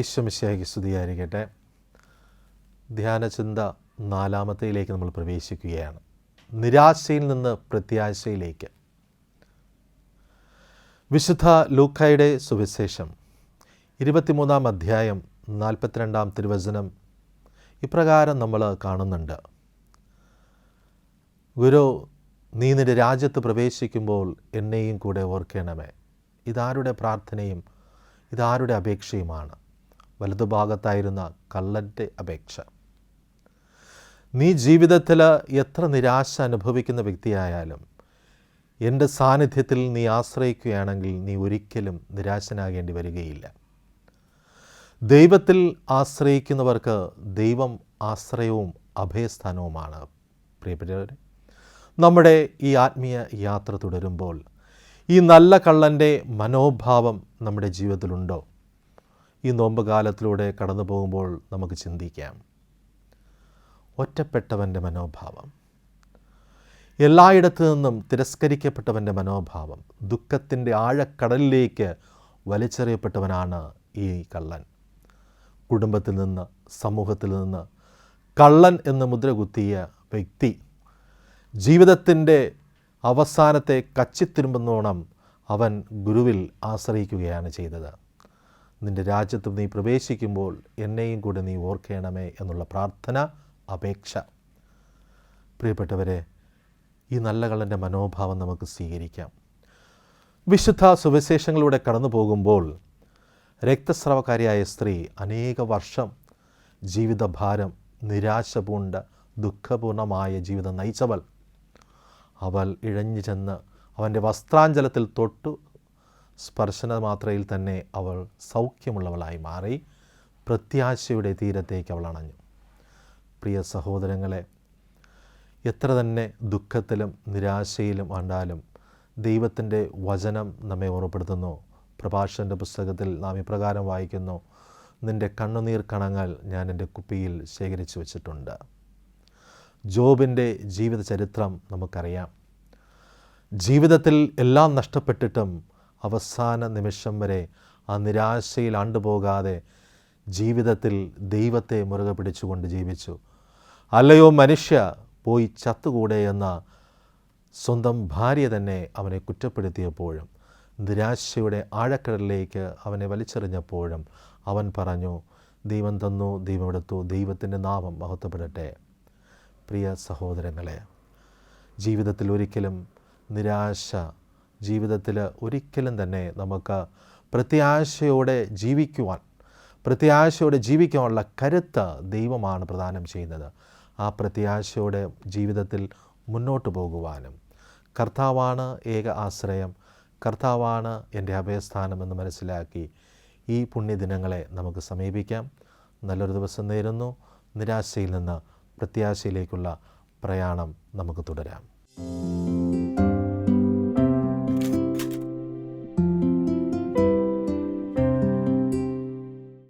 ഈശ്വമിശിഹായ്ക്ക് സ്തുതിയായിരിക്കട്ടെ. ധ്യാനചിന്ത 4-ാമത്തേതിലേക്ക് നമ്മൾ പ്രവേശിക്കുകയാണ്. നിരാശയിൽ നിന്ന് പ്രത്യാശയിലേക്ക്. വിശുദ്ധ ലൂക്കായുടെ സുവിശേഷം 23-ാം അധ്യായം 42-ാം തിരുവചനം ഇപ്രകാരം നമ്മൾ കാണുന്നുണ്ട്. ഗുരു, നീ നിൻ്റെ രാജ്യത്ത് പ്രവേശിക്കുമ്പോൾ എന്നെയും കൂടെ ഓർക്കണമേ. ഇതാരുടെ പ്രാർത്ഥനയും ഇതാരുടെ അപേക്ഷയുമാണ്? വലതുഭാഗത്തായിരുന്ന കള്ളൻ്റെ അപേക്ഷ. നീ ജീവിതത്തിൽ എത്ര നിരാശ അനുഭവിക്കുന്ന വ്യക്തിയായാലും എൻ്റെ സാന്നിധ്യത്തിൽ നീ ആശ്രയിക്കുകയാണെങ്കിൽ നീ ഒരിക്കലും നിരാശനാകേണ്ടി വരികയില്ല. ദൈവത്തിൽ ആശ്രയിക്കുന്നവർക്ക് ദൈവം ആശ്രയവും അഭയസ്ഥാനവുമാണ്. പ്രിയപ്പെട്ടവരെ, നമ്മുടെ ഈ ആത്മീയ യാത്ര തുടരുമ്പോൾ ഈ നല്ല കള്ളൻ്റെ മനോഭാവം നമ്മുടെ ജീവിതത്തിലുണ്ടോ? ഈ നോമ്പ് കാലത്തിലൂടെ കടന്നു പോകുമ്പോൾ നമുക്ക് ചിന്തിക്കാം. ഒറ്റപ്പെട്ടവൻ്റെ മനോഭാവം, എല്ലായിടത്തു നിന്നും തിരസ്കരിക്കപ്പെട്ടവൻ്റെ മനോഭാവം, ദുഃഖത്തിൻ്റെ ആഴക്കടലിലേക്ക് വലിച്ചെറിയപ്പെട്ടവനാണ് ഈ കള്ളൻ. കുടുംബത്തിൽ നിന്ന്, സമൂഹത്തിൽ നിന്ന് കള്ളൻ എന്ന് മുദ്ര കുത്തിയ വ്യക്തി ജീവിതത്തിൻ്റെ അവസാനത്തെ കച്ചിത്തിരുമ്പുന്നോണം അവൻ ഗുരുവിൽ ആശ്രയിക്കുകയാണ് ചെയ്തത്. നിൻ്റെ രാജ്യത്ത് നീ പ്രവേശിക്കുമ്പോൾ എന്നെയും കൂടെ നീ ഓർക്കണമേ എന്നുള്ള പ്രാർത്ഥന, അപേക്ഷ. പ്രിയപ്പെട്ടവരെ, ഈ നല്ല കള്ളൻ്റെ മനോഭാവം നമുക്ക് സ്വീകരിക്കാം. വിശുദ്ധ സുവിശേഷങ്ങളിലൂടെ കടന്നു പോകുമ്പോൾ രക്തസ്രാവക്കാരിയായ സ്ത്രീ അനേക വർഷം ജീവിതഭാരം, നിരാശ പൂണ്ട ദുഃഖപൂർണമായ ജീവിതം നയിച്ചവൾ. അവൾ ഇഴഞ്ഞു ചെന്ന് അവൻ്റെ വസ്ത്രാഞ്ചലത്തിൽ തൊട്ടു സ്പർശന മാത്രയിൽ തന്നെ അവൾ സൗഖ്യമുള്ളവളായി മാറി. പ്രത്യാശയുടെ തീരത്തേക്ക് അവൾ അണഞ്ഞു. പ്രിയ സഹോദരങ്ങളെ, എത്ര തന്നെ ദുഃഖത്തിലും നിരാശയിലും ആണ്ടാലും ദൈവത്തിൻ്റെ വചനം നമ്മെ ഓർമ്മപ്പെടുത്തുന്നു. പ്രഭാഷകൻ്റെ പുസ്തകത്തിൽ നാം ഇപ്രകാരം വായിക്കുന്നു: നിൻ്റെ കണ്ണുനീർ കണങ്ങൾ ഞാൻ എൻ്റെ കുപ്പിയിൽ ശേഖരിച്ചു വച്ചിട്ടുണ്ട്. ജോബിൻ്റെ ജീവിത ചരിത്രം നമുക്കറിയാം. ജീവിതത്തിൽ എല്ലാം നഷ്ടപ്പെട്ടിട്ടും അവസാന നിമിഷം വരെ ആ നിരാശയിൽ ആണ്ടുപോകാതെ ജീവിതത്തിൽ ദൈവത്തെ മുറുകെ പിടിച്ചുകൊണ്ട് ജീവിച്ചു. അല്ലയോ മനുഷ്യ, പോയി ചത്തുകൂടെ എന്ന സ്വന്തം ഭാര്യ തന്നെ അവനെ കുറ്റപ്പെടുത്തിയപ്പോഴും നിരാശയുടെ ആഴക്കടലിലേക്ക് അവനെ വലിച്ചെറിഞ്ഞപ്പോഴും അവൻ പറഞ്ഞു, ദൈവം തന്നു, ദൈവം എടുത്തു, ദൈവത്തിൻ്റെ നാമം മഹത്വപ്പെടട്ടെ. പ്രിയ സഹോദരങ്ങളെ, ജീവിതത്തിൽ ഒരിക്കലും നിരാശ, ജീവിതത്തിൽ ഒരിക്കലും തന്നെ നമുക്ക് പ്രത്യാശയോടെ ജീവിക്കുവാനുള്ള കരുത്ത് ദൈവമാണ് പ്രദാനം ചെയ്യുന്നത്. ആ പ്രത്യാശയോടെ ജീവിതത്തിൽ മുന്നോട്ട് പോകുവാനും കർത്താവാണ് ഏക ആശ്രയം, കർത്താവാണ് എൻ്റെ അഭയസ്ഥാനം എന്ന് മനസ്സിലാക്കി ഈ പുണ്യദിനങ്ങളെ നമുക്ക് സമീപിക്കാം. നല്ലൊരു ദിവസം നേരുന്നു. നിരാശയിൽ നിന്ന് പ്രത്യാശയിലേക്കുള്ള പ്രയാണം നമുക്ക് തുടരാം.